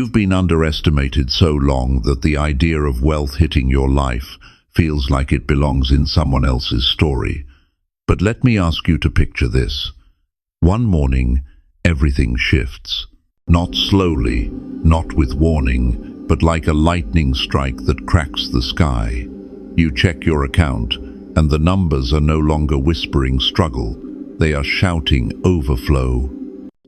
You've been underestimated so long that the idea of wealth hitting your life feels like it belongs in someone else's story. But let me ask you to picture this. One morning, everything shifts. Not slowly, not with warning, but like a lightning strike that cracks the sky. You check your account, and the numbers are no longer whispering struggle. They are shouting overflow.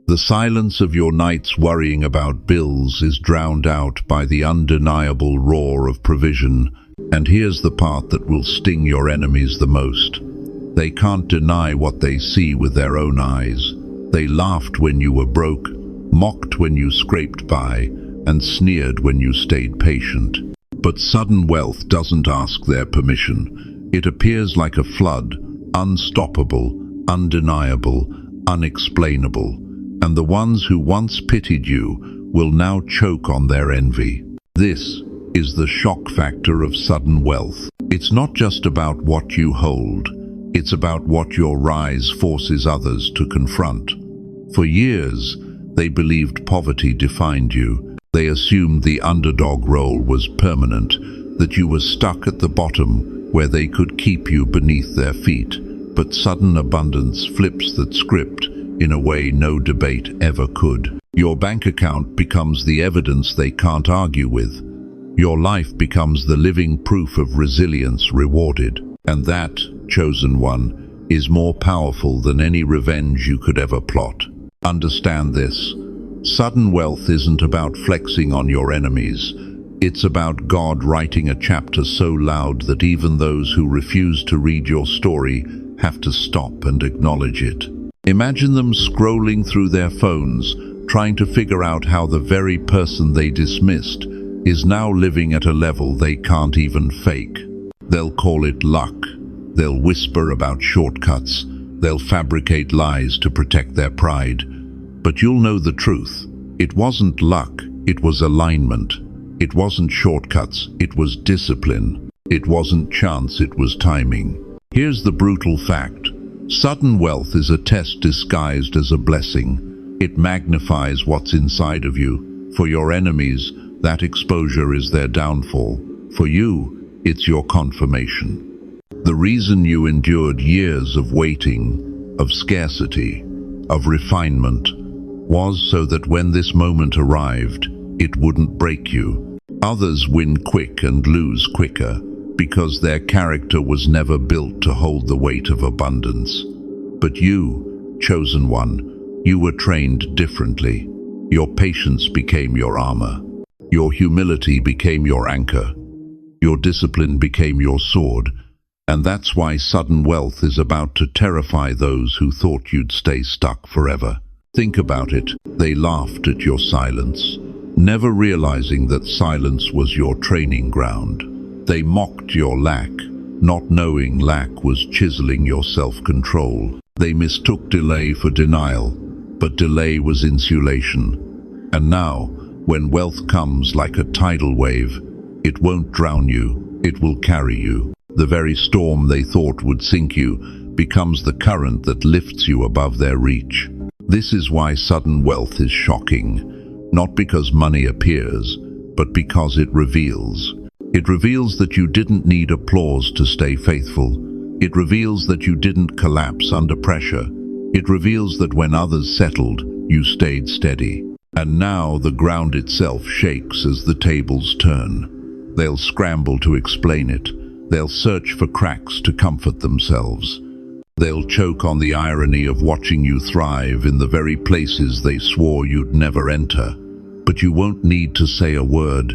The silence of your nights worrying about bills is drowned out by the undeniable roar of provision. And here's the part that will sting your enemies the most. They can't deny what they see with their own eyes. They laughed when you were broke, mocked when you scraped by, and sneered when you stayed patient. But sudden wealth doesn't ask their permission. It appears like a flood, unstoppable, undeniable, unexplainable. And the ones who once pitied you will now choke on their envy. This is the shock factor of sudden wealth. It's not just about what you hold. It's about what your rise forces others to confront. For years, they believed poverty defined you. They assumed the underdog role was permanent, that you were stuck at the bottom where they could keep you beneath their feet. But sudden abundance flips that script in a way no debate ever could. Your bank account becomes the evidence they can't argue with. Your life becomes the living proof of resilience rewarded. And that, chosen one, is more powerful than any revenge you could ever plot. Understand this. Sudden wealth isn't about flexing on your enemies. It's about God writing a chapter so loud that even those who refuse to read your story have to stop and acknowledge it. Imagine them scrolling through their phones, trying to figure out how the very person they dismissed is now living at a level they can't even fake. They'll call it luck. They'll whisper about shortcuts. They'll fabricate lies to protect their pride. But you'll know the truth. It wasn't luck, it was alignment. It wasn't shortcuts, it was discipline. It wasn't chance, it was timing. Here's the brutal fact. Sudden wealth is a test disguised as a blessing. It magnifies what's inside of you. For your enemies, that exposure is their downfall. For you, it's your confirmation. The reason you endured years of waiting, of scarcity, of refinement, was so that when this moment arrived, it wouldn't break you. Others win quick and lose quicker, because their character was never built to hold the weight of abundance. But you, chosen one, you were trained differently. Your patience became your armor. Your humility became your anchor. Your discipline became your sword. And that's why sudden wealth is about to terrify those who thought you'd stay stuck forever. Think about it. They laughed at your silence, never realizing that silence was your training ground. They mocked your lack, not knowing lack was chiseling your self-control. They mistook delay for denial, but delay was insulation. And now, when wealth comes like a tidal wave, it won't drown you, it will carry you. The very storm they thought would sink you becomes the current that lifts you above their reach. This is why sudden wealth is shocking, not because money appears, but because it reveals. It reveals that you didn't need applause to stay faithful. It reveals that you didn't collapse under pressure. It reveals that when others settled, you stayed steady. And now the ground itself shakes as the tables turn. They'll scramble to explain it. They'll search for cracks to comfort themselves. They'll choke on the irony of watching you thrive in the very places they swore you'd never enter. But you won't need to say a word.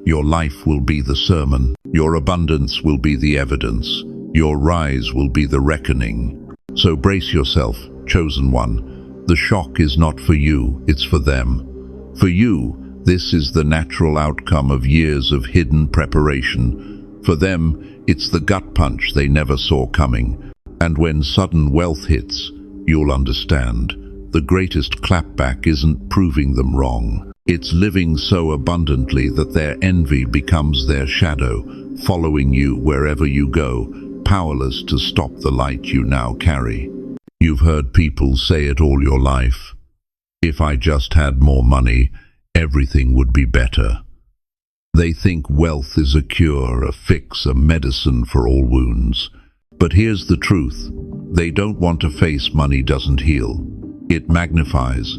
Your life will be the sermon. Your abundance will be the evidence. Your rise will be the reckoning. So brace yourself, chosen one. The shock is not for you, it's for them. For you, this is the natural outcome of years of hidden preparation. For them, it's the gut punch they never saw coming. And when sudden wealth hits, you'll understand. The greatest clapback isn't proving them wrong. It's living so abundantly that their envy becomes their shadow, following you wherever you go, powerless to stop the light you now carry. You've heard people say it all your life. If I just had more money, everything would be better. They think wealth is a cure, a fix, a medicine for all wounds. But here's the truth. They don't want to face money doesn't heal. It magnifies.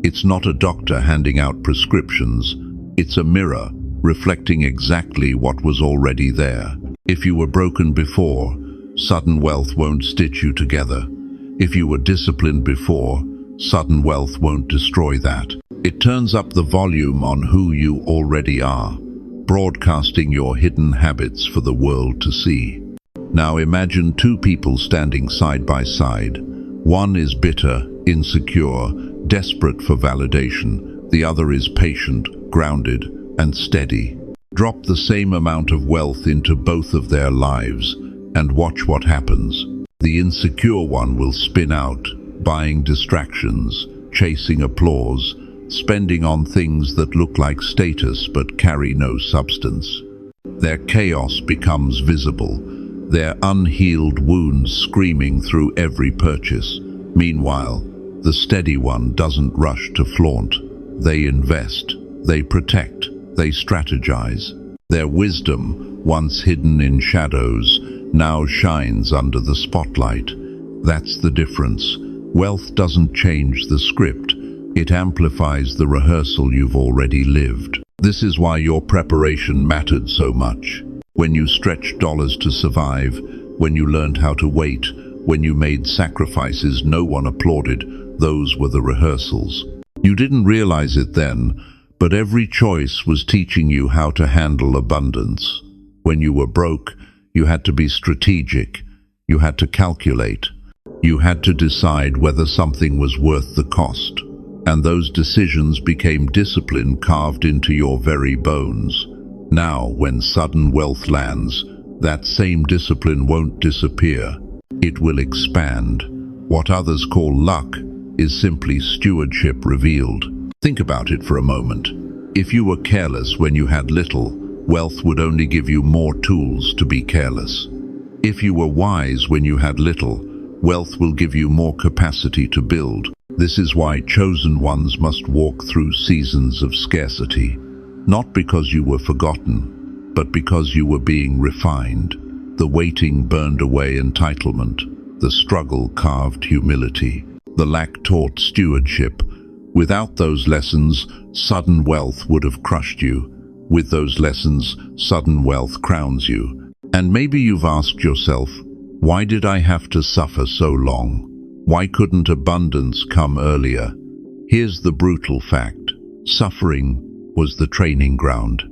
It's not a doctor handing out prescriptions. It's a mirror reflecting exactly what was already there. If you were broken before, sudden wealth won't stitch you together. If you were disciplined before, sudden wealth won't destroy that. It turns up the volume on who you already are, broadcasting your hidden habits for the world to see. Now imagine two people standing side by side. One is bitter, insecure, desperate for validation. The other is patient, grounded, and steady. Drop the same amount of wealth into both of their lives and watch what happens. The insecure one will spin out, buying distractions, chasing applause, spending on things that look like status but carry no substance. Their chaos becomes visible, their unhealed wounds screaming through every purchase. Meanwhile, the steady one doesn't rush to flaunt. They invest, they protect, they strategize. Their wisdom, once hidden in shadows, now shines under the spotlight. That's the difference. Wealth doesn't change the script. It amplifies the rehearsal you've already lived. This is why your preparation mattered so much. When you stretched dollars to survive, when you learned how to wait, when you made sacrifices no one applauded, those were the rehearsals. You didn't realize it then, but every choice was teaching you how to handle abundance. When you were broke, you had to be strategic. You had to calculate. You had to decide whether something was worth the cost. And those decisions became discipline carved into your very bones. Now, when sudden wealth lands, that same discipline won't disappear. It will expand. What others call luck is simply stewardship revealed. Think about it for a moment. If you were careless when you had little, wealth would only give you more tools to be careless. If you were wise when you had little, wealth will give you more capacity to build. This is why chosen ones must walk through seasons of scarcity, not because you were forgotten, but because you were being refined. The waiting burned away entitlement, the struggle carved humility, the lack taught stewardship. Without those lessons, sudden wealth would have crushed you. With those lessons, sudden wealth crowns you. And maybe you've asked yourself, why did I have to suffer so long? Why couldn't abundance come earlier? Here's the brutal fact. Suffering was the training ground.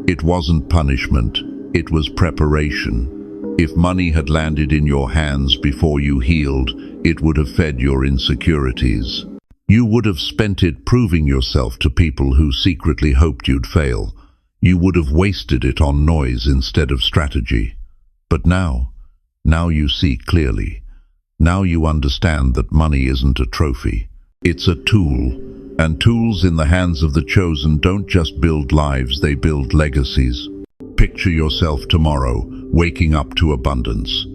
It wasn't punishment, it was preparation. If money had landed in your hands before you healed, it would have fed your insecurities. You would have spent it proving yourself to people who secretly hoped you'd fail. You would have wasted it on noise instead of strategy. But now you see clearly. Now you understand that money isn't a trophy. It's a tool. And tools in the hands of the chosen don't just build lives, they build legacies. Picture yourself tomorrow, waking up to abundance.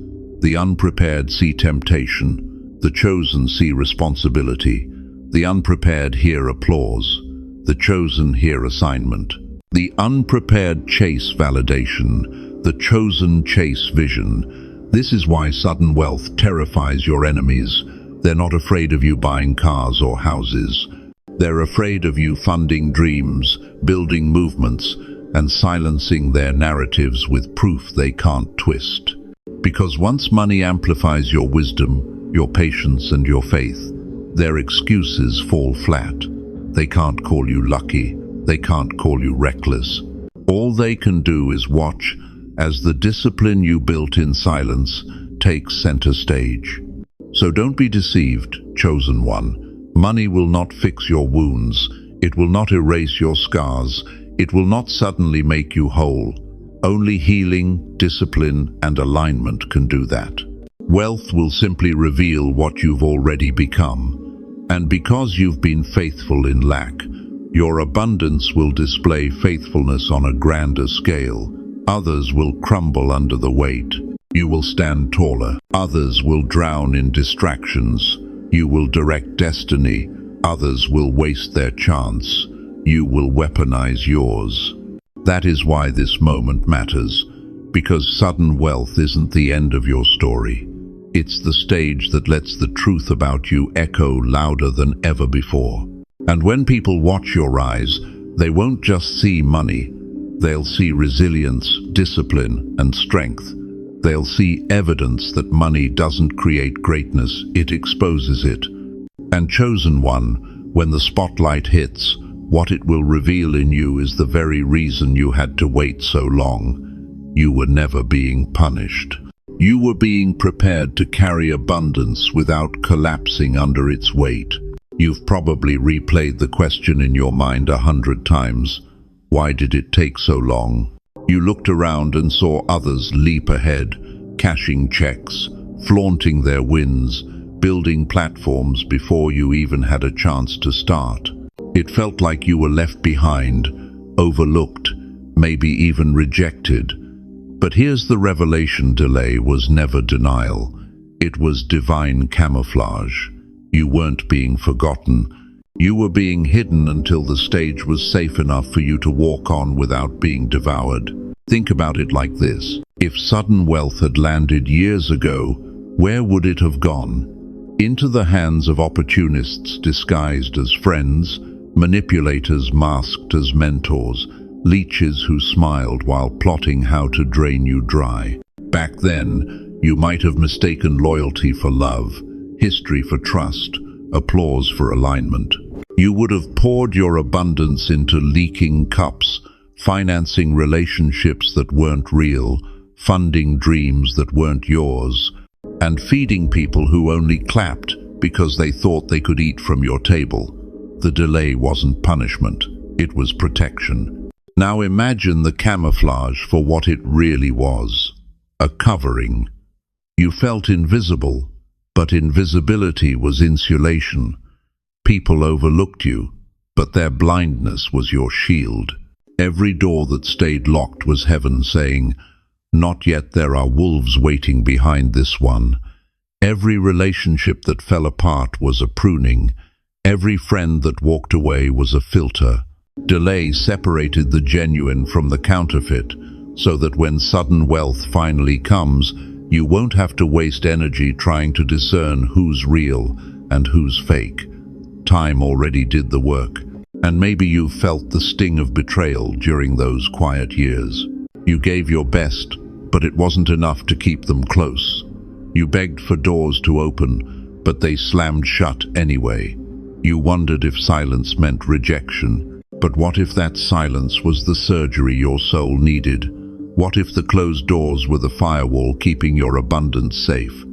The unprepared see temptation. The chosen see responsibility. The unprepared hear applause. The chosen hear assignment. The unprepared chase validation. The chosen chase vision. This is why sudden wealth terrifies your enemies. They're not afraid of you buying cars or houses. They're afraid of you funding dreams, building movements, and silencing their narratives with proof they can't twist. Because once money amplifies your wisdom, your patience, and your faith, their excuses fall flat. They can't call you lucky. They can't call you reckless. All they can do is watch as the discipline you built in silence takes center stage. So don't be deceived, chosen one. Money will not fix your wounds. It will not erase your scars. It will not suddenly make you whole. Only healing, discipline, and alignment can do that. Wealth will simply reveal what you've already become. And because you've been faithful in lack, your abundance will display faithfulness on a grander scale. Others will crumble under the weight. You will stand taller. Others will drown in distractions. You will direct destiny. Others will waste their chance. you will weaponize yours. That is why this moment matters, because sudden wealth isn't the end of your story. It's the stage that lets the truth about you echo louder than ever before. And when people watch your rise, they won't just see money. They'll see resilience, discipline, and strength. They'll see evidence that money doesn't create greatness, it exposes it. And chosen one, when the spotlight hits, what it will reveal in you is the very reason you had to wait so long. You were never being punished. You were being prepared to carry abundance without collapsing under its weight. You've probably replayed the question in your mind 100 times. Why did it take so long? You looked around and saw others leap ahead, cashing checks, flaunting their wins, building platforms before you even had a chance to start. It felt like you were left behind, overlooked, maybe even rejected. But here's the revelation: delay was never denial. It was divine camouflage. You weren't being forgotten. You were being hidden until the stage was safe enough for you to walk on without being devoured. Think about it like this. If sudden wealth had landed years ago, where would it have gone? Into the hands of opportunists disguised as friends, manipulators masked as mentors, leeches who smiled while plotting how to drain you dry. Back then, you might have mistaken loyalty for love, history for trust, applause for alignment. You would have poured your abundance into leaking cups, financing relationships that weren't real, funding dreams that weren't yours, and feeding people who only clapped because they thought they could eat from your table. The delay wasn't punishment, it was protection. Now imagine the camouflage for what it really was: a covering. You felt invisible, but invisibility was insulation. People overlooked you, but their blindness was your shield. Every door that stayed locked was heaven saying, "Not yet, there are wolves waiting behind this one." Every relationship that fell apart was a pruning. Every friend that walked away was a filter. Delay separated the genuine from the counterfeit, so that when sudden wealth finally comes, you won't have to waste energy trying to discern who's real and who's fake. Time already did the work, and maybe you felt the sting of betrayal during those quiet years. You gave your best, but it wasn't enough to keep them close. You begged for doors to open, but they slammed shut anyway. You wondered if silence meant rejection, but what if that silence was the surgery your soul needed? What if the closed doors were the firewall keeping your abundance safe?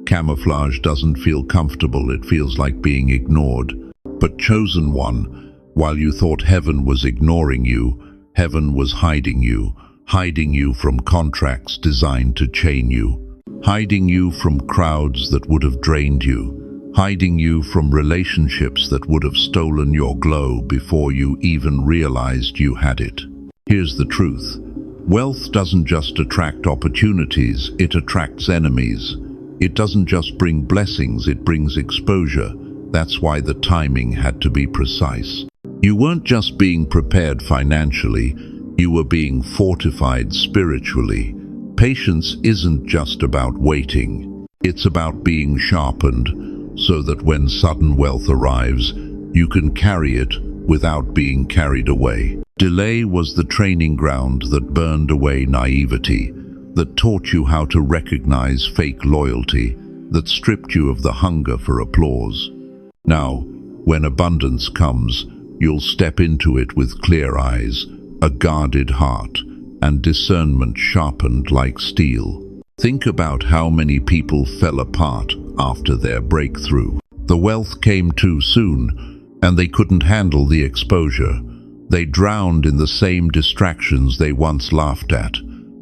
Camouflage doesn't feel comfortable, it feels like being ignored. But chosen one, while you thought heaven was ignoring you, heaven was hiding you from contracts designed to chain you, hiding you from crowds that would have drained you, hiding you from relationships that would have stolen your glow before you even realized you had it. Here's the truth. Wealth doesn't just attract opportunities, it attracts enemies. It doesn't just bring blessings, it brings exposure. That's why the timing had to be precise. You weren't just being prepared financially, you were being fortified spiritually. Patience isn't just about waiting, it's about being sharpened, so that when sudden wealth arrives, you can carry it without being carried away. Delay was the training ground that burned away naivety, that taught you how to recognize fake loyalty, that stripped you of the hunger for applause. Now, when abundance comes, you'll step into it with clear eyes, a guarded heart, and discernment sharpened like steel. Think about how many people fell apart after their breakthrough. The wealth came too soon, and they couldn't handle the exposure. They drowned in the same distractions they once laughed at.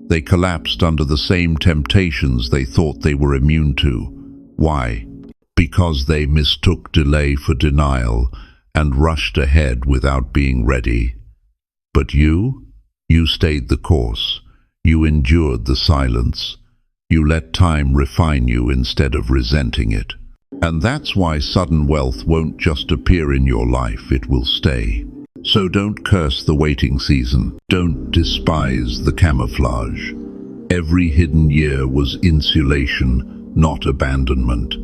They collapsed under the same temptations they thought they were immune to. Why? Because they mistook delay for denial and rushed ahead without being ready. But you stayed the course. You endured the silence. You let time refine you instead of resenting it. And that's why sudden wealth won't just appear in your life, it will stay. So don't curse the waiting season. Don't despise the camouflage. Every hidden year was insulation, not abandonment.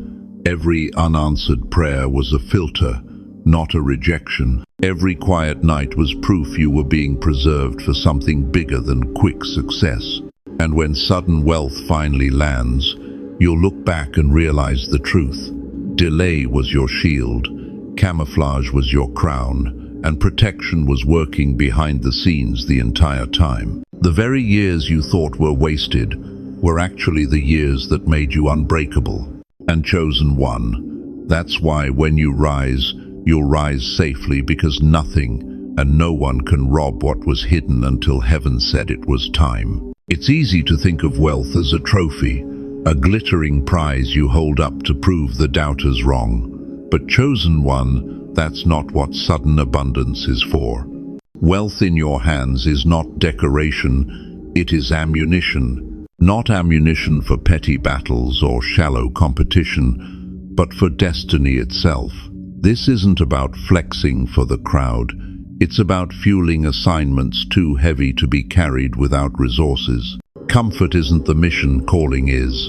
Every unanswered prayer was a filter, not a rejection. Every quiet night was proof you were being preserved for something bigger than quick success. And when sudden wealth finally lands, you'll look back and realize the truth. Delay was your shield, camouflage was your crown, and protection was working behind the scenes the entire time. The very years you thought were wasted were actually the years that made you unbreakable and chosen one. That's why when you rise, you'll rise safely, because nothing and no one can rob what was hidden until heaven said it was time. It's easy to think of wealth as a trophy, a glittering prize you hold up to prove the doubters wrong. But chosen one, that's not what sudden abundance is for. Wealth in your hands is not decoration, it is ammunition. Not ammunition for petty battles or shallow competition, but for destiny itself. This isn't about flexing for the crowd. It's about fueling assignments too heavy to be carried without resources. Comfort isn't the mission, calling is.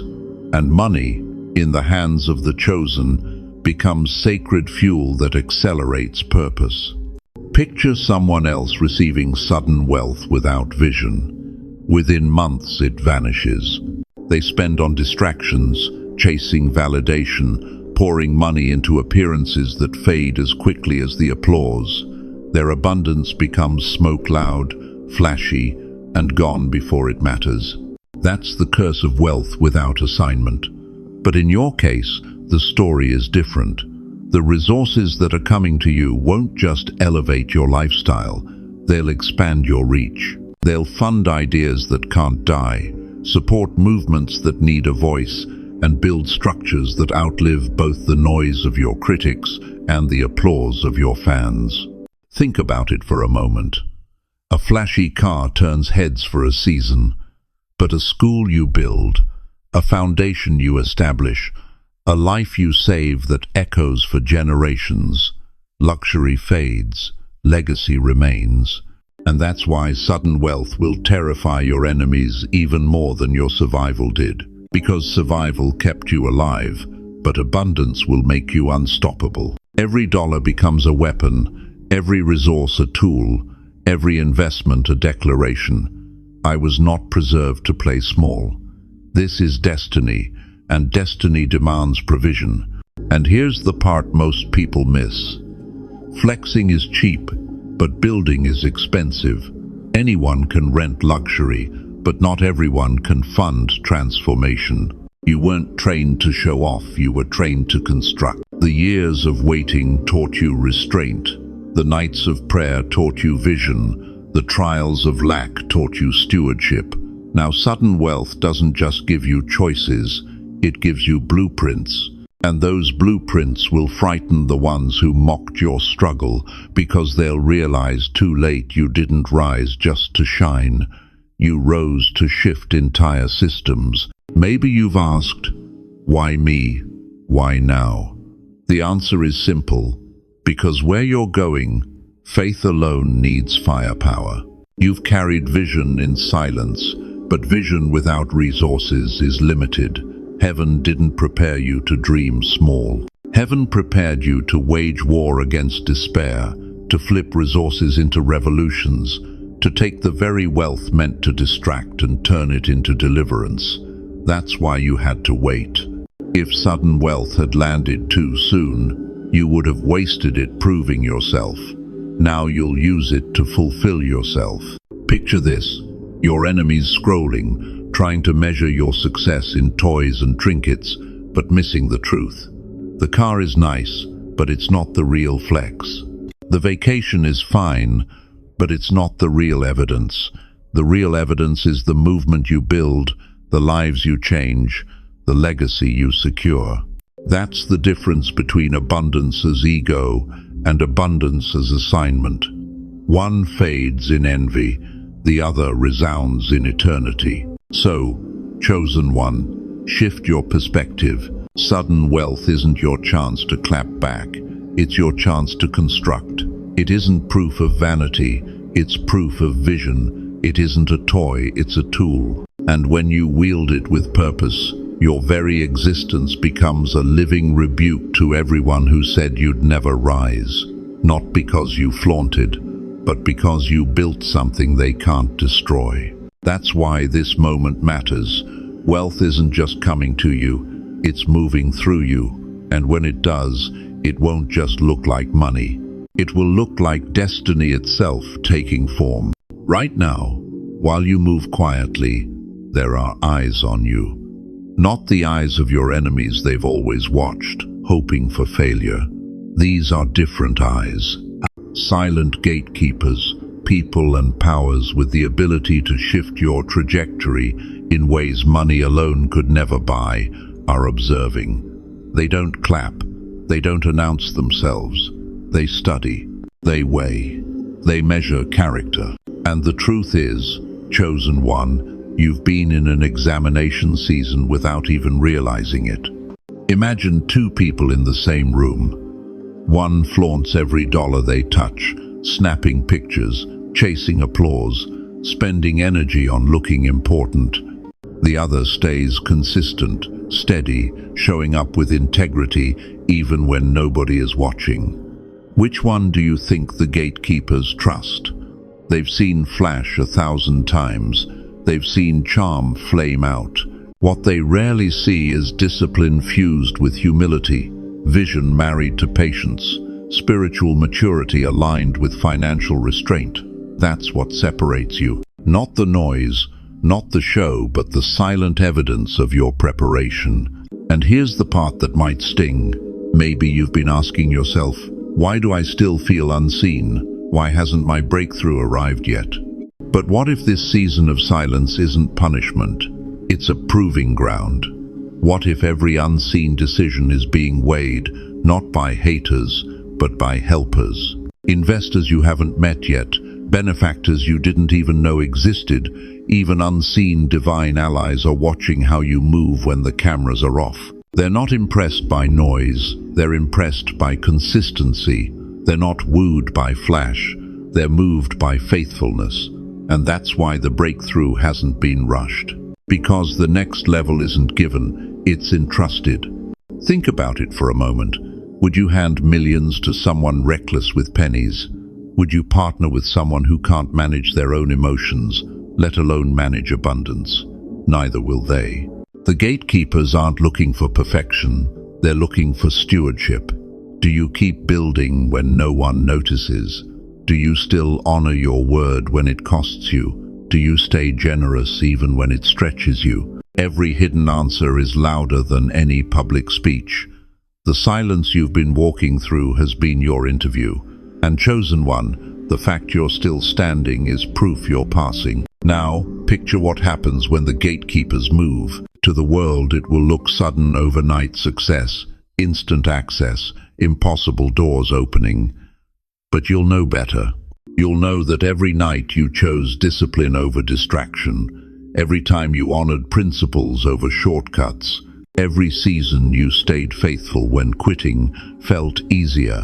And money, in the hands of the chosen, becomes sacred fuel that accelerates purpose. Picture someone else receiving sudden wealth without vision. Within months it vanishes. They spend on distractions, chasing validation, pouring money into appearances that fade as quickly as the applause. Their abundance becomes smoke loud, flashy, and gone before it matters. That's the curse of wealth without assignment. But in your case, the story is different. The resources that are coming to you won't just elevate your lifestyle, they'll expand your reach. They'll fund ideas that can't die, support movements that need a voice, and build structures that outlive both the noise of your critics and the applause of your fans. Think about it for a moment. A flashy car turns heads for a season, but a school you build, a foundation you establish, a life you save that echoes for generations. Luxury fades, legacy remains. And that's why sudden wealth will terrify your enemies even more than your survival did. Because survival kept you alive, but abundance will make you unstoppable. Every dollar becomes a weapon, every resource a tool, every investment a declaration. I was not preserved to play small. This is destiny, and destiny demands provision. And here's the part most people miss. Flexing is cheap, but building is expensive. Anyone can rent luxury, but not everyone can fund transformation. You weren't trained to show off, you were trained to construct. The years of waiting taught you restraint. The nights of prayer taught you vision. The trials of lack taught you stewardship. Now sudden wealth doesn't just give you choices, it gives you blueprints. And those blueprints will frighten the ones who mocked your struggle, because they'll realize too late you didn't rise just to shine. You rose to shift entire systems. Maybe you've asked, why me? Why now? The answer is simple. Because where you're going, faith alone needs firepower. You've carried vision in silence, but vision without resources is limited. Heaven didn't prepare you to dream small. Heaven prepared you to wage war against despair, to flip resources into revolutions, to take the very wealth meant to distract and turn it into deliverance. That's why you had to wait. If sudden wealth had landed too soon, you would have wasted it proving yourself. Now you'll use it to fulfill yourself. Picture this, your enemies scrolling, trying to measure your success in toys and trinkets, but missing the truth. The car is nice, but it's not the real flex. The vacation is fine, but it's not the real evidence. The real evidence is the movement you build, the lives you change, the legacy you secure. That's the difference between abundance as ego and abundance as assignment. One fades in envy, the other resounds in eternity. So, chosen one, shift your perspective. Sudden wealth isn't your chance to clap back. It's your chance to construct. It isn't proof of vanity, it's proof of vision. It isn't a toy, it's a tool. And when you wield it with purpose, your very existence becomes a living rebuke to everyone who said you'd never rise. Not because you flaunted, but because you built something they can't destroy. That's why this moment matters. Wealth isn't just coming to you, it's moving through you. And when it does, it won't just look like money. It will look like destiny itself taking form. Right now, while you move quietly, there are eyes on you. Not the eyes of your enemies they've always watched, hoping for failure. These are different eyes. Silent gatekeepers, people and powers with the ability to shift your trajectory in ways money alone could never buy, are observing. They don't clap. They don't announce themselves. They study. They weigh. They measure character. And the truth is, chosen one, you've been in an examination season without even realizing it. Imagine two people in the same room. One flaunts every dollar they touch, snapping pictures, chasing applause, spending energy on looking important. The other stays consistent, steady, showing up with integrity even when nobody is watching. Which one do you think the gatekeepers trust? They've seen flash 1,000 times. They've seen charm flame out. What they rarely see is discipline fused with humility, vision married to patience, spiritual maturity aligned with financial restraint. That's what separates you. Not the noise, not the show, but the silent evidence of your preparation. And here's the part that might sting. Maybe you've been asking yourself, why do I still feel unseen? Why hasn't my breakthrough arrived yet? But what if this season of silence isn't punishment? It's a proving ground. What if every unseen decision is being weighed, not by haters, but by helpers? Investors you haven't met yet, benefactors you didn't even know existed, even unseen divine allies are watching how you move when the cameras are off. They're not impressed by noise, they're impressed by consistency. They're not wooed by flash, they're moved by faithfulness. And that's why the breakthrough hasn't been rushed. Because the next level isn't given, it's entrusted. Think about it for a moment. Would you hand millions to someone reckless with pennies? Would you partner with someone who can't manage their own emotions, let alone manage abundance? Neither will they. The gatekeepers aren't looking for perfection, they're looking for stewardship. Do you keep building when no one notices? Do you still honor your word when it costs you? Do you stay generous even when it stretches you? Every hidden answer is louder than any public speech. The silence you've been walking through has been your interview. And chosen one, the fact you're still standing is proof you're passing. Now, picture what happens when the gatekeepers move. To the world it will look sudden overnight success, instant access, impossible doors opening. But you'll know better. You'll know that every night you chose discipline over distraction, every time you honored principles over shortcuts, every season you stayed faithful when quitting felt easier.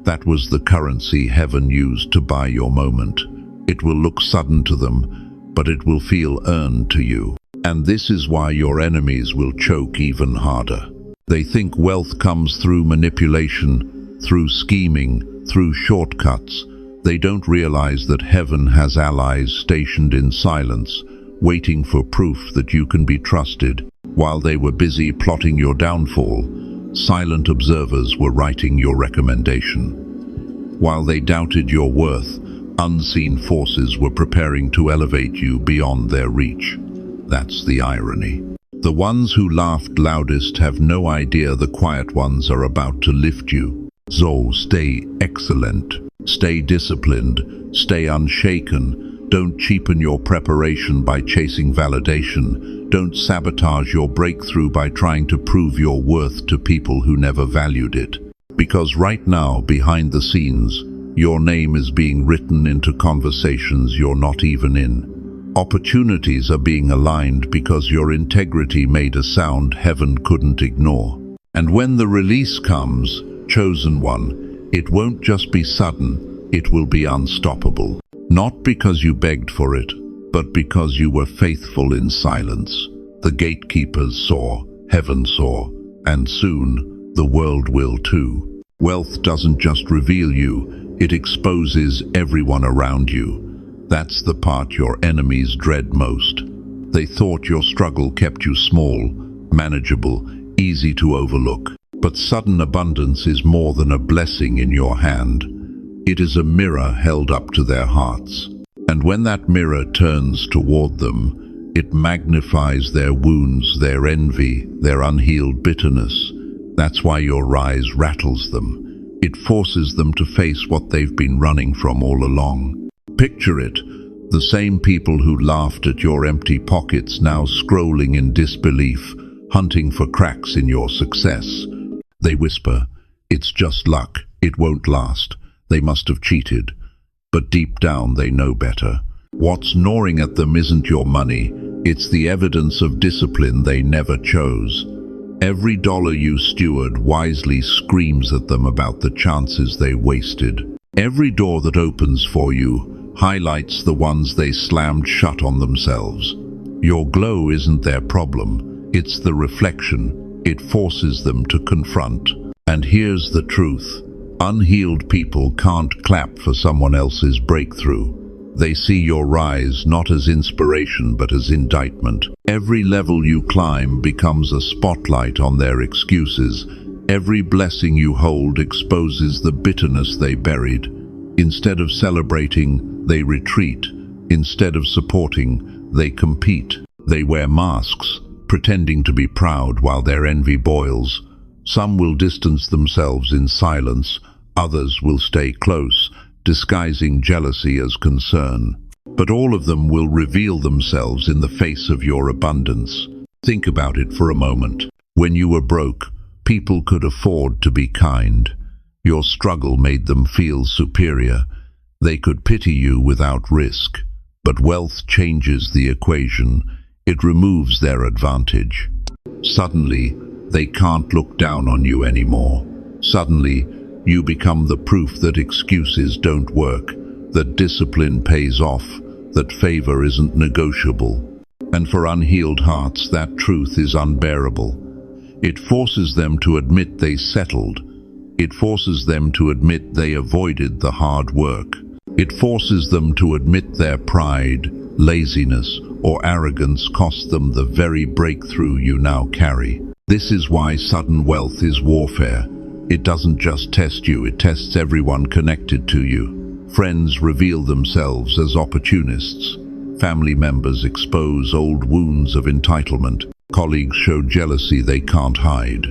That was the currency heaven used to buy your moment. It will look sudden to them, but it will feel earned to you. And this is why your enemies will choke even harder. They think wealth comes through manipulation, through scheming, through shortcuts. They don't realize that heaven has allies stationed in silence, waiting for proof that you can be trusted. While they were busy plotting your downfall, silent observers were writing your recommendation. While they doubted your worth, unseen forces were preparing to elevate you beyond their reach. That's the irony. The ones who laughed loudest have no idea the quiet ones are about to lift you. So stay excellent, stay disciplined, stay unshaken. Don't cheapen your preparation by chasing validation. Don't sabotage your breakthrough by trying to prove your worth to people who never valued it. Because right now, behind the scenes, your name is being written into conversations you're not even in. Opportunities are being aligned because your integrity made a sound heaven couldn't ignore. And when the release comes, chosen one, it won't just be sudden, it will be unstoppable. Not because you begged for it, but because you were faithful in silence. The gatekeepers saw, heaven saw, and soon the world will too. Wealth doesn't just reveal you, it exposes everyone around you. That's the part your enemies dread most. They thought your struggle kept you small, manageable, easy to overlook. But sudden abundance is more than a blessing in your hand. It is a mirror held up to their hearts. And when that mirror turns toward them, it magnifies their wounds, their envy, their unhealed bitterness. That's why your rise rattles them. It forces them to face what they've been running from all along. Picture it, the same people who laughed at your empty pockets now scrolling in disbelief, hunting for cracks in your success. They whisper, "It's just luck, it won't last, they must have cheated." But deep down they know better. What's gnawing at them isn't your money, it's the evidence of discipline they never chose. Every dollar you steward wisely screams at them about the chances they wasted. Every door that opens for you highlights the ones they slammed shut on themselves. Your glow isn't their problem, it's the reflection. It forces them to confront. And here's the truth. Unhealed people can't clap for someone else's breakthrough. They see your rise not as inspiration but as indictment. Every level you climb becomes a spotlight on their excuses. Every blessing you hold exposes the bitterness they buried. Instead of celebrating, they retreat. Instead of supporting, they compete. They wear masks, pretending to be proud while their envy boils. Some will distance themselves in silence, others will stay close, disguising jealousy as concern. But all of them will reveal themselves in the face of your abundance. Think about it for a moment. When you were broke, people could afford to be kind. Your struggle made them feel superior. They could pity you without risk. But wealth changes the equation. It removes their advantage. Suddenly, they can't look down on you anymore. Suddenly, you become the proof that excuses don't work, that discipline pays off, that favor isn't negotiable. And for unhealed hearts, that truth is unbearable. It forces them to admit they settled. It forces them to admit they avoided the hard work. It forces them to admit their pride, laziness, or arrogance cost them the very breakthrough you now carry. This is why sudden wealth is warfare. It doesn't just test you, it tests everyone connected to you. Friends reveal themselves as opportunists. Family members expose old wounds of entitlement. Colleagues show jealousy they can't hide.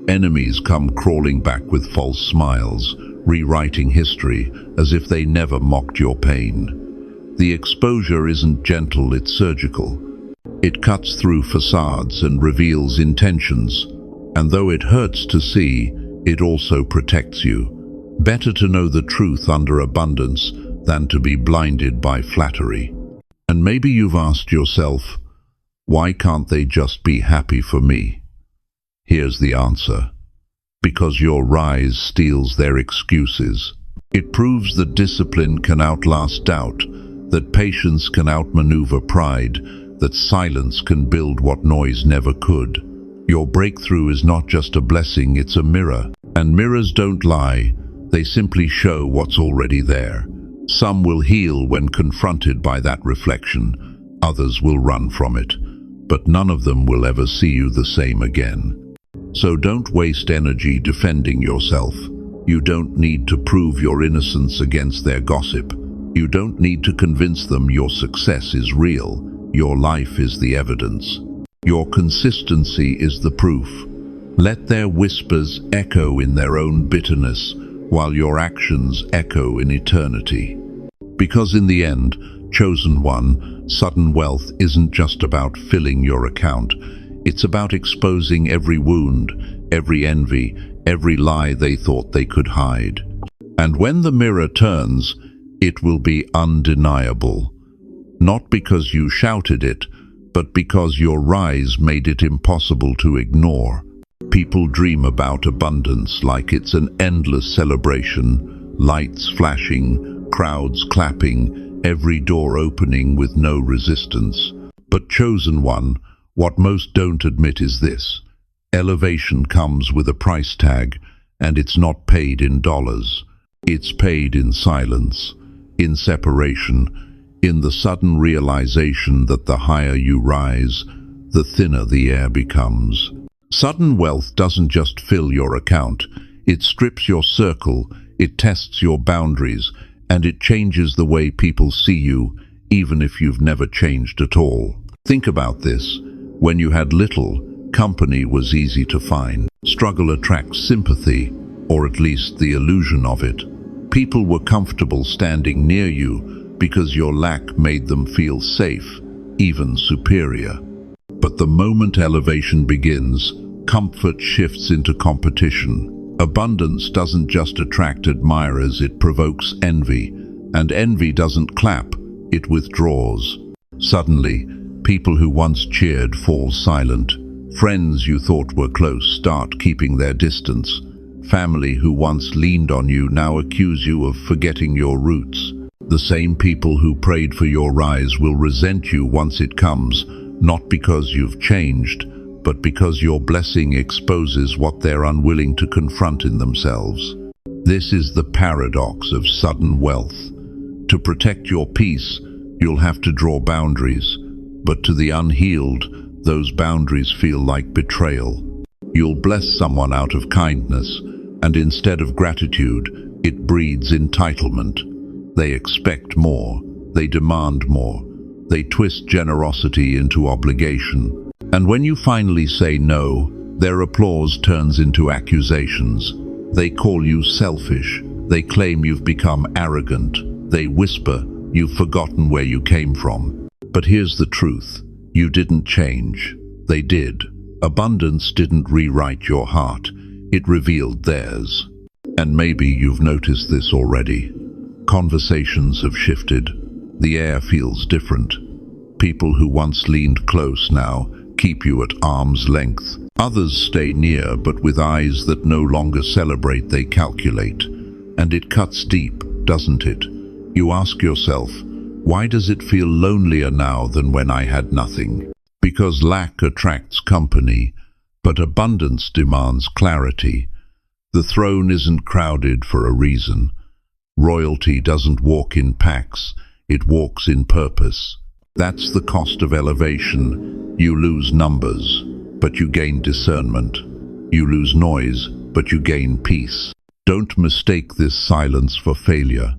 Enemies come crawling back with false smiles, rewriting history as if they never mocked your pain. The exposure isn't gentle, it's surgical. It cuts through facades and reveals intentions. And though it hurts to see, it also protects you. Better to know the truth under abundance than to be blinded by flattery. And maybe you've asked yourself, why can't they just be happy for me? Here's the answer. Because your rise steals their excuses. It proves that discipline can outlast doubt, that patience can outmaneuver pride, that silence can build what noise never could. Your breakthrough is not just a blessing, it's a mirror. And mirrors don't lie, they simply show what's already there. Some will heal when confronted by that reflection, others will run from it. But none of them will ever see you the same again. So don't waste energy defending yourself. You don't need to prove your innocence against their gossip. You don't need to convince them your success is real. Your life is the evidence. Your consistency is the proof. Let their whispers echo in their own bitterness, while your actions echo in eternity. Because in the end, chosen one, sudden wealth isn't just about filling your account. It's about exposing every wound, every envy, every lie they thought they could hide. And when the mirror turns, it will be undeniable. Not because you shouted it, but because your rise made it impossible to ignore. People dream about abundance like it's an endless celebration, Lights flashing, crowds clapping, every door opening with no resistance. But chosen one, what most don't admit is this: elevation comes with a price tag, and it's not paid in dollars. It's paid in silence, in separation, in the sudden realization that the higher you rise, the thinner the air becomes. Sudden wealth doesn't just fill your account. It strips your circle, it tests your boundaries, and it changes the way people see you, even if you've never changed at all. Think about this. When you had little, company was easy to find. Struggle attracts sympathy, or at least the illusion of it. People were comfortable standing near you because your lack made them feel safe, even superior. But the moment elevation begins, comfort shifts into competition. Abundance doesn't just attract admirers, it provokes envy. And envy doesn't clap, it withdraws. Suddenly, people who once cheered fall silent. Friends you thought were close start keeping their distance. Family who once leaned on you now accuse you of forgetting your roots. The same people who prayed for your rise will resent you once it comes, not because you've changed, but because your blessing exposes what they're unwilling to confront in themselves. This is the paradox of sudden wealth. To protect your peace, you'll have to draw boundaries, but to the unhealed, those boundaries feel like betrayal. You'll bless someone out of kindness, and instead of gratitude, it breeds entitlement. They expect more, they demand more, they twist generosity into obligation. And when you finally say no, their applause turns into accusations. They call you selfish, they claim you've become arrogant, they whisper, you've forgotten where you came from. But here's the truth, you didn't change, they did. Abundance didn't rewrite your heart, it revealed theirs. And maybe you've noticed this already. Conversations have shifted, the air feels different. People who once leaned close now keep you at arm's length. Others stay near, but with eyes that no longer celebrate, they calculate. And it cuts deep, doesn't it? You ask yourself, why does it feel lonelier now than when I had nothing? Because lack attracts company, but abundance demands clarity. The throne isn't crowded for a reason. Royalty doesn't walk in packs, it walks in purpose. That's the cost of elevation. You lose numbers, but you gain discernment. You lose noise, but you gain peace. Don't mistake this silence for failure.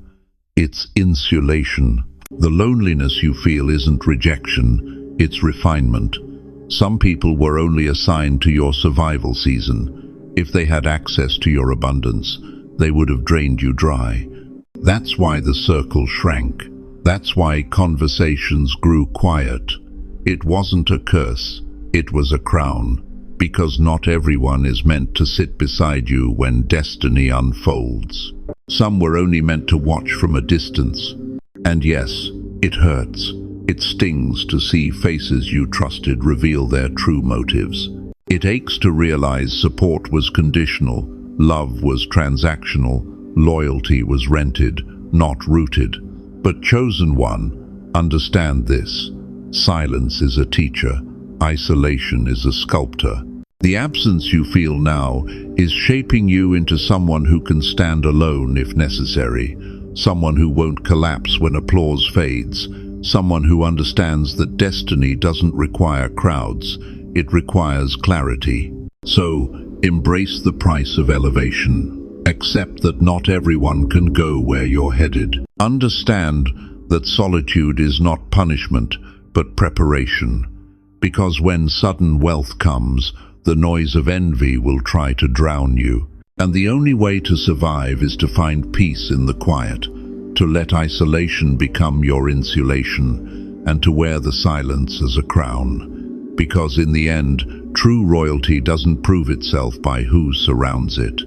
It's insulation. The loneliness you feel isn't rejection, it's refinement. Some people were only assigned to your survival season. If they had access to your abundance, they would have drained you dry. That's why the circle shrank. That's why conversations grew quiet. It wasn't a curse, it was a crown. Because not everyone is meant to sit beside you when destiny unfolds. Some were only meant to watch from a distance. And yes, it hurts. It stings to see faces you trusted reveal their true motives. It aches to realize support was conditional, love was transactional, loyalty was rented, not rooted. But chosen one, understand this. Silence is a teacher. Isolation is a sculptor. The absence you feel now is shaping you into someone who can stand alone if necessary, someone who won't collapse when applause fades, someone who understands that destiny doesn't require crowds, it requires clarity. So, embrace the price of elevation. Accept that not everyone can go where you're headed. Understand that solitude is not punishment, but preparation. Because when sudden wealth comes, the noise of envy will try to drown you. And the only way to survive is to find peace in the quiet, to let isolation become your insulation, and to wear the silence as a crown. Because in the end, true royalty doesn't prove itself by who surrounds it.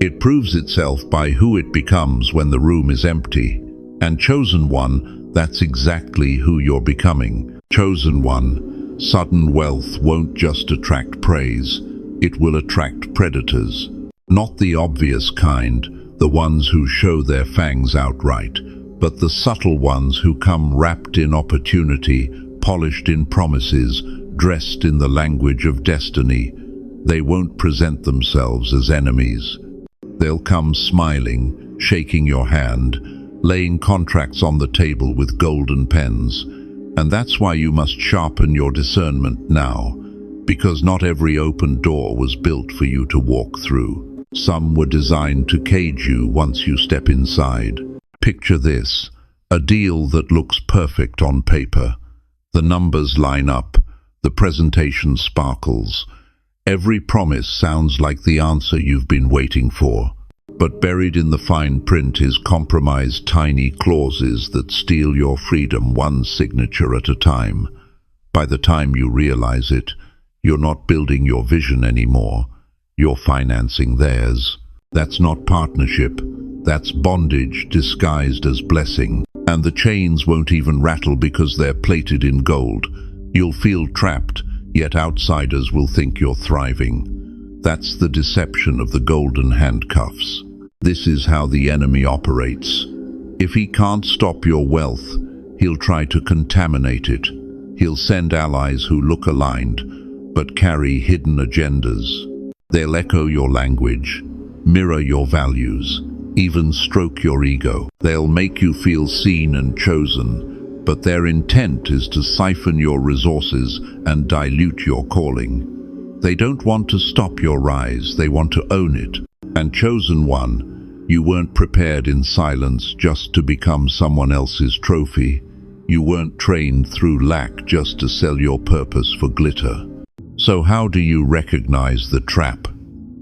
It proves itself by who it becomes when the room is empty. And chosen one, that's exactly who you're becoming. Chosen one, sudden wealth won't just attract praise, it will attract predators. Not the obvious kind, the ones who show their fangs outright, but the subtle ones who come wrapped in opportunity, polished in promises, dressed in the language of destiny. They won't present themselves as enemies. They'll come smiling, shaking your hand, laying contracts on the table with golden pens. And that's why you must sharpen your discernment now, because not every open door was built for you to walk through. Some were designed to cage you once you step inside. Picture this, a deal that looks perfect on paper. The numbers line up, the presentation sparkles. Every promise sounds like the answer you've been waiting for. But buried in the fine print is compromised tiny clauses that steal your freedom one signature at a time. By the time you realize it, you're not building your vision anymore. You're financing theirs. That's not partnership. That's bondage disguised as blessing. And the chains won't even rattle because they're plated in gold. You'll feel trapped, yet outsiders will think you're thriving. That's the deception of the golden handcuffs. This is how the enemy operates. If he can't stop your wealth, he'll try to contaminate it. He'll send allies who look aligned, but carry hidden agendas. They'll echo your language, mirror your values, even stroke your ego. They'll make you feel seen and chosen, but their intent is to siphon your resources and dilute your calling. They don't want to stop your rise, they want to own it. And chosen one, you weren't prepared in silence just to become someone else's trophy. You weren't trained through lack just to sell your purpose for glitter. So how do you recognize the trap?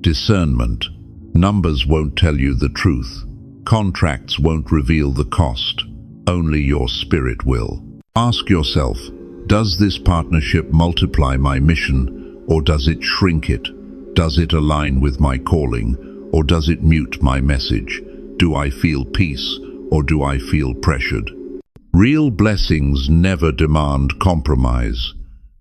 Discernment. Numbers won't tell you the truth. Contracts won't reveal the cost. Only your spirit will. Ask yourself, does this partnership multiply my mission? Or does it shrink it? Does it align with my calling? Or does it mute my message? Do I feel peace? Or do I feel pressured? Real blessings never demand compromise.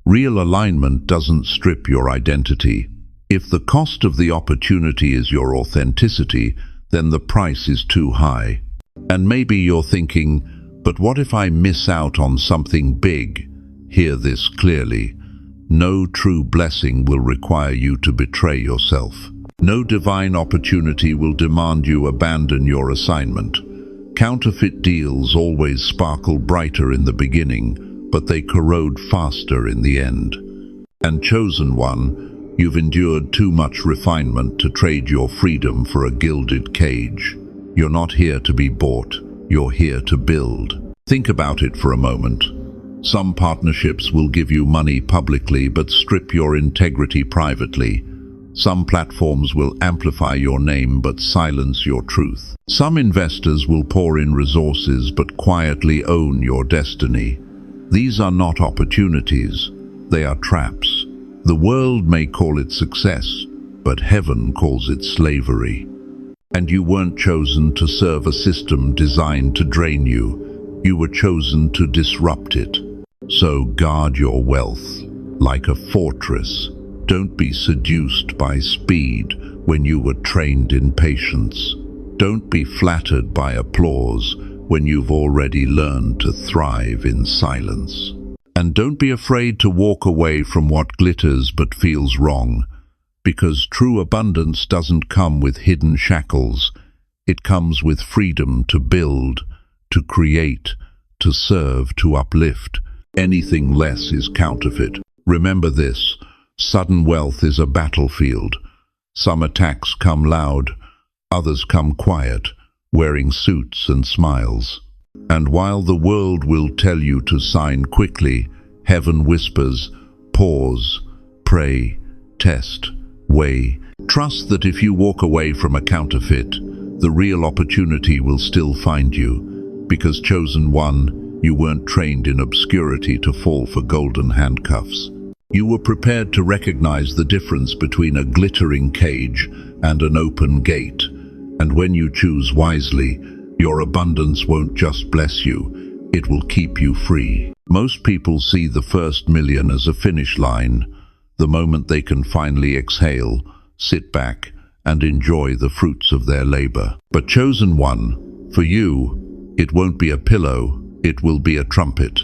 Real alignment doesn't strip your identity. If the cost of the opportunity is your authenticity, then the price is too high. And maybe you're thinking, but what if I miss out on something big? Hear this clearly. No true blessing will require you to betray yourself. No divine opportunity will demand you abandon your assignment. Counterfeit deals always sparkle brighter in the beginning, but they corrode faster in the end. And chosen one, you've endured too much refinement to trade your freedom for a gilded cage. You're not here to be bought, you're here to build. Think about it for a moment. Some partnerships will give you money publicly but strip your integrity privately. Some platforms will amplify your name but silence your truth. Some investors will pour in resources but quietly own your destiny. These are not opportunities, they are traps. The world may call it success, but heaven calls it slavery. And you weren't chosen to serve a system designed to drain you. You were chosen to disrupt it. So guard your wealth like a fortress. Don't be seduced by speed when you were trained in patience. Don't be flattered by applause when you've already learned to thrive in silence. And don't be afraid to walk away from what glitters but feels wrong, because true abundance doesn't come with hidden shackles. It comes with freedom to build, to create, to serve, to uplift. Anything less is counterfeit. Remember this, sudden wealth is a battlefield. Some attacks come loud, others come quiet, wearing suits and smiles. And while the world will tell you to sign quickly, heaven whispers, pause, pray, test, weigh. Trust that if you walk away from a counterfeit, the real opportunity will still find you, because chosen one, you weren't trained in obscurity to fall for golden handcuffs. You were prepared to recognize the difference between a glittering cage and an open gate. And when you choose wisely, your abundance won't just bless you, it will keep you free. Most people see the first million as a finish line, the moment they can finally exhale, sit back, and enjoy the fruits of their labor. But chosen one, for you, it won't be a pillow, it will be a trumpet.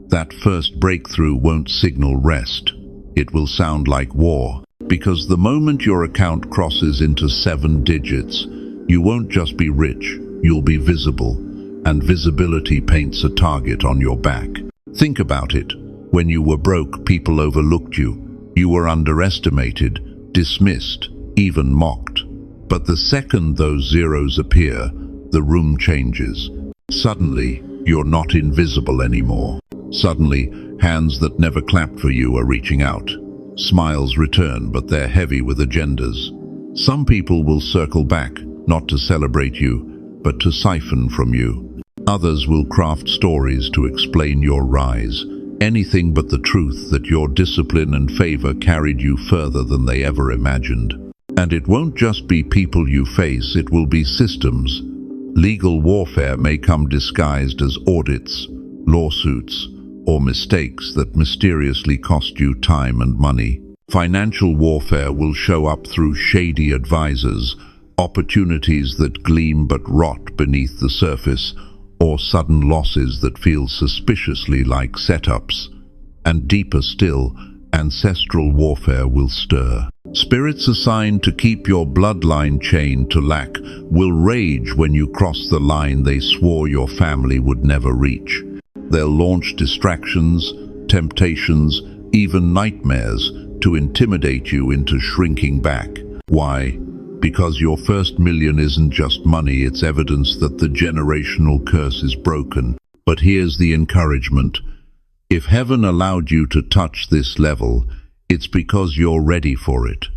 That first breakthrough won't signal rest. It will sound like war. Because the moment your account crosses into 7 digits, you won't just be rich, you'll be visible. And visibility paints a target on your back. Think about it. When you were broke, people overlooked you. You were underestimated, dismissed, even mocked. But the second those zeros appear, the room changes. Suddenly, you're not invisible anymore. Suddenly, hands that never clapped for you are reaching out. Smiles return, but they're heavy with agendas. Some people will circle back, not to celebrate you, but to siphon from you. Others will craft stories to explain your rise. Anything but the truth that your discipline and favor carried you further than they ever imagined. And it won't just be people you face, it will be systems. Legal warfare may come disguised as audits, lawsuits, or mistakes that mysteriously cost you time and money. Financial warfare will show up through shady advisors, opportunities that gleam but rot beneath the surface, or sudden losses that feel suspiciously like setups. And deeper still, ancestral warfare will stir. Spirits assigned to keep your bloodline chained to lack will rage when you cross the line they swore your family would never reach. They'll launch distractions, temptations, even nightmares to intimidate you into shrinking back. Why? Because your first million isn't just money, it's evidence that the generational curse is broken. But here's the encouragement. If heaven allowed you to touch this level, it's because you're ready for it.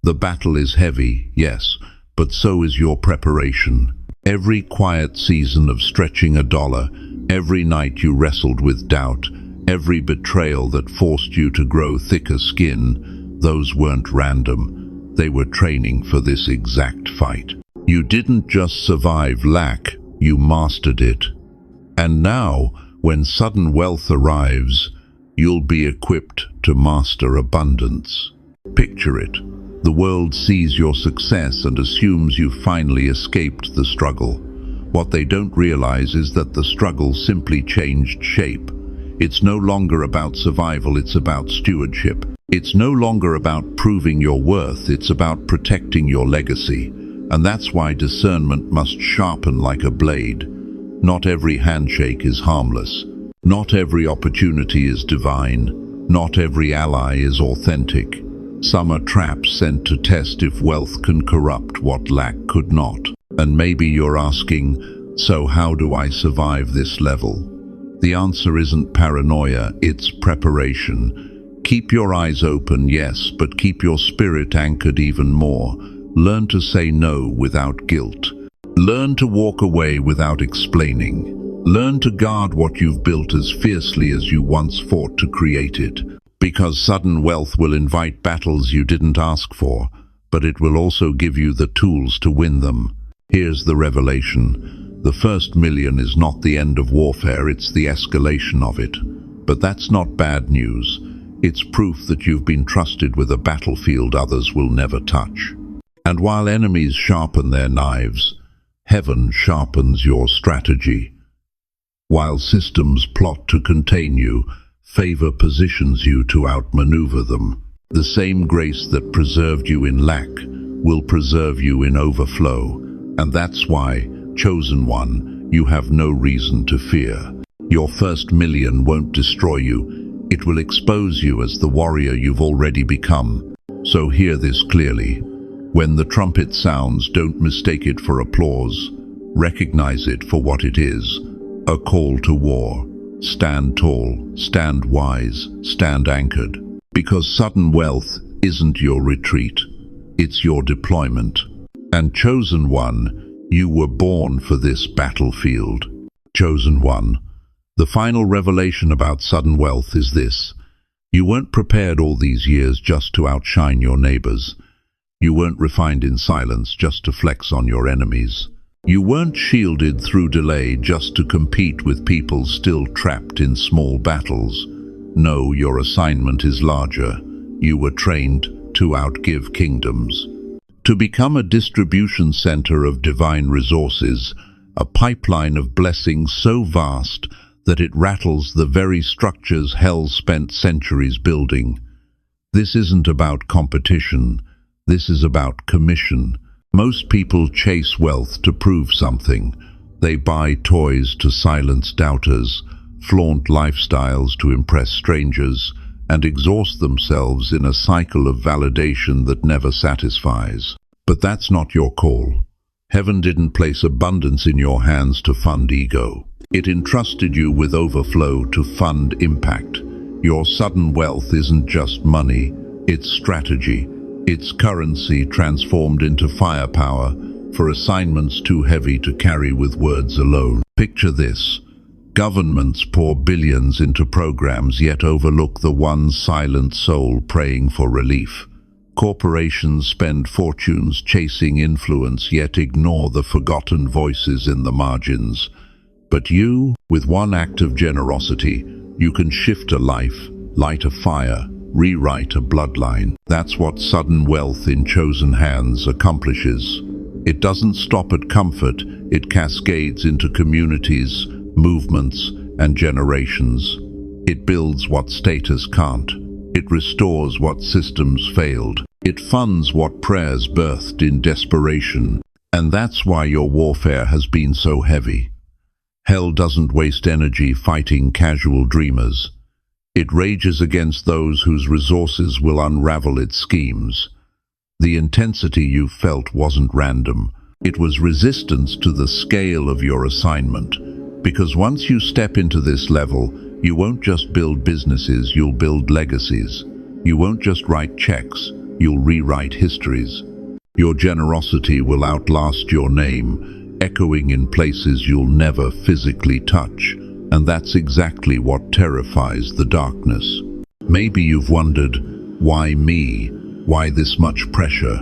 The battle is heavy, yes, but so is your preparation. Every quiet season of stretching $1, every night you wrestled with doubt, every betrayal that forced you to grow thicker skin, those weren't random. They were training for this exact fight. You didn't just survive lack, you mastered it. And now, when sudden wealth arrives, you'll be equipped to master abundance. Picture it. The world sees your success and assumes you've finally escaped the struggle. What they don't realize is that the struggle simply changed shape. It's no longer about survival, it's about stewardship. It's no longer about proving your worth, it's about protecting your legacy. And that's why discernment must sharpen like a blade. Not every handshake is harmless. Not every opportunity is divine. Not every ally is authentic. Some are traps sent to test if wealth can corrupt what lack could not. And maybe you're asking, so how do I survive this level? The answer isn't paranoia, it's preparation. Keep your eyes open, yes, but keep your spirit anchored even more. Learn to say no without guilt. Learn to walk away without explaining. Learn to guard what you've built as fiercely as you once fought to create it. Because sudden wealth will invite battles you didn't ask for, but it will also give you the tools to win them. Here's the revelation. The first million is not the end of warfare, it's the escalation of it. But that's not bad news. It's proof that you've been trusted with a battlefield others will never touch. And while enemies sharpen their knives, heaven sharpens your strategy. While systems plot to contain you, favor positions you to outmaneuver them. The same grace that preserved you in lack will preserve you in overflow. And that's why, chosen one, you have no reason to fear. Your first million won't destroy you. It will expose you as the warrior you've already become. So hear this clearly. When the trumpet sounds, don't mistake it for applause. Recognize it for what it is, a call to war. Stand tall, stand wise, stand anchored. Because sudden wealth isn't your retreat, it's your deployment. And chosen one, you were born for this battlefield. Chosen one. The final revelation about sudden wealth is this. You weren't prepared all these years just to outshine your neighbors. You weren't refined in silence just to flex on your enemies. You weren't shielded through delay just to compete with people still trapped in small battles. No, your assignment is larger. You were trained to outgive kingdoms, To become a distribution center of divine resources, a pipeline of blessings so vast that it rattles the very structures hell spent centuries building. This isn't about competition, this is about commission. Most people chase wealth to prove something. They buy toys to silence doubters, flaunt lifestyles to impress strangers, and exhaust themselves in a cycle of validation that never satisfies. But that's not your call. Heaven didn't place abundance in your hands to fund ego. It entrusted you with overflow to fund impact. Your sudden wealth isn't just money, it's strategy. It's currency transformed into firepower for assignments too heavy to carry with words alone. Picture this. Governments pour billions into programs yet overlook the one silent soul praying for relief. Corporations spend fortunes chasing influence yet ignore the forgotten voices in the margins. But you, with one act of generosity, you can shift a life, light a fire, rewrite a bloodline. That's what sudden wealth in chosen hands accomplishes. It doesn't stop at comfort, it cascades into communities, movements, and generations. It builds what status can't. It restores what systems failed. It funds what prayers birthed in desperation. And that's why your warfare has been so heavy. Hell doesn't waste energy fighting casual dreamers. It rages against those whose resources will unravel its schemes. The intensity you felt wasn't random. It was resistance to the scale of your assignment. Because once you step into this level, you won't just build businesses, you'll build legacies. You won't just write checks, you'll rewrite histories. Your generosity will outlast your name, echoing in places you'll never physically touch. And that's exactly what terrifies the darkness. Maybe you've wondered, why me? Why this much pressure?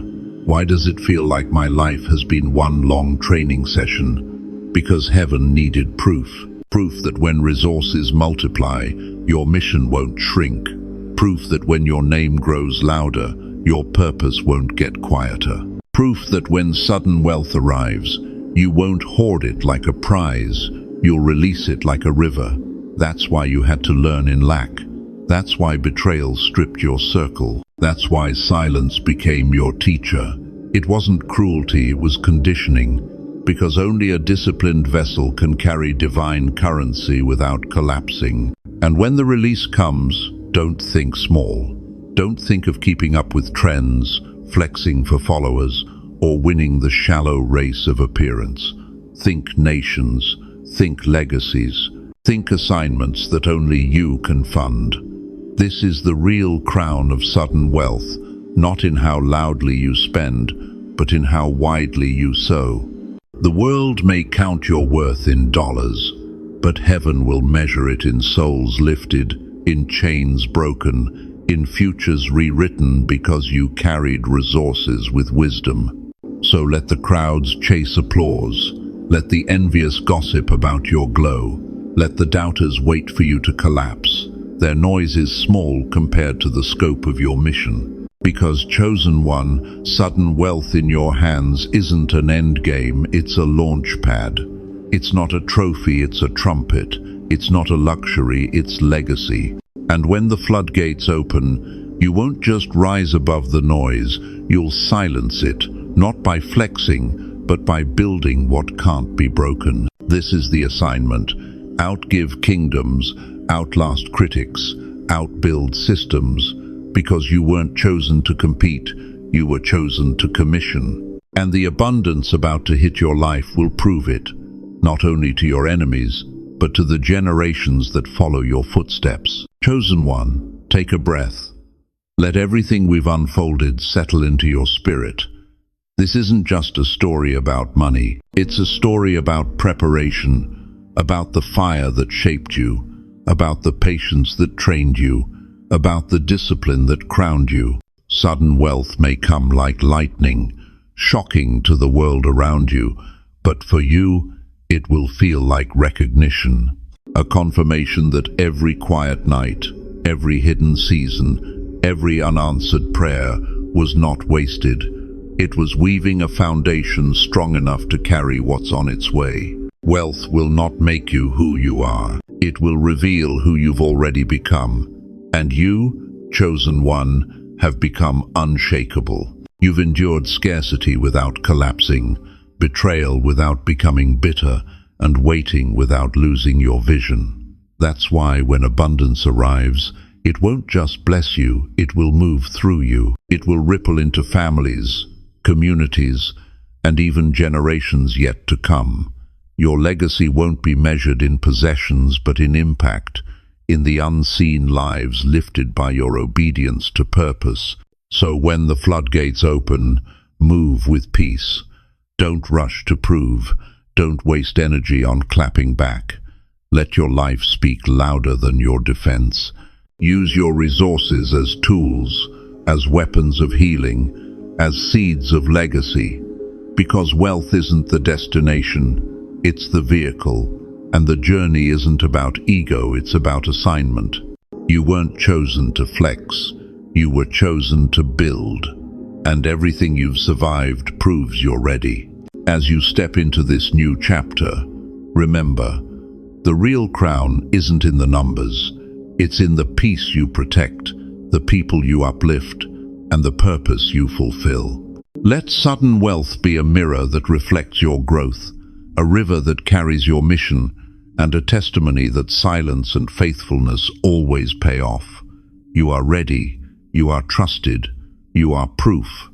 Why does it feel like my life has been one long training session? Because heaven needed proof. Proof that when resources multiply, your mission won't shrink. Proof that when your name grows louder, your purpose won't get quieter. Proof that when sudden wealth arrives, you won't hoard it like a prize, you'll release it like a river. That's why you had to learn in lack. That's why betrayal stripped your circle. That's why silence became your teacher. It wasn't cruelty, it was conditioning, because only a disciplined vessel can carry divine currency without collapsing. And when the release comes, don't think small. Don't think of keeping up with trends, flexing for followers, or winning the shallow race of appearance. Think nations, think legacies, think assignments that only you can fund. This is the real crown of sudden wealth, not in how loudly you spend, but in how widely you sow. The world may count your worth in dollars, but heaven will measure it in souls lifted, in chains broken, in futures rewritten because you carried resources with wisdom. So let the crowds chase applause. Let the envious gossip about your glow. Let the doubters wait for you to collapse. Their noise is small compared to the scope of your mission. Because, chosen one, sudden wealth in your hands isn't an end game, it's a launch pad. It's not a trophy, it's a trumpet. It's not a luxury, it's legacy. And when the floodgates open, you won't just rise above the noise, you'll silence it, not by flexing, but by building what can't be broken. This is the assignment. Outgive kingdoms, outlast critics, outbuild systems, because you weren't chosen to compete, you were chosen to commission. And the abundance about to hit your life will prove it, not only to your enemies, but to the generations that follow your footsteps. Chosen one, take a breath. Let everything we've unfolded settle into your spirit. This isn't just a story about money. It's a story about preparation, about the fire that shaped you, about the patience that trained you, about the discipline that crowned you. Sudden wealth may come like lightning, shocking to the world around you, but for you, it will feel like recognition, a confirmation that every quiet night, every hidden season, every unanswered prayer was not wasted, It was weaving a foundation strong enough to carry what's on its way. Wealth will not make you who you are. It will reveal who you've already become. And you, chosen one, have become unshakable. You've endured scarcity without collapsing, betrayal without becoming bitter, and waiting without losing your vision. That's why when abundance arrives, it won't just bless you, it will move through you. It will ripple into families, communities, and even generations yet to come. Your legacy won't be measured in possessions but in impact, in the unseen lives lifted by your obedience to purpose. So when the floodgates open, move with peace. Don't rush to prove. Don't waste energy on clapping back. Let your life speak louder than your defense. Use your resources as tools, as weapons of healing, as seeds of legacy. Because wealth isn't the destination, it's the vehicle. And the journey isn't about ego, it's about assignment. You weren't chosen to flex, you were chosen to build. And everything you've survived proves you're ready. As you step into this new chapter, remember, the real crown isn't in the numbers. It's in the peace you protect, the people you uplift, and the purpose you fulfill. Let sudden wealth be a mirror that reflects your growth, a river that carries your mission, and a testimony that silence and faithfulness always pay off. You are ready, you are trusted, you are proof.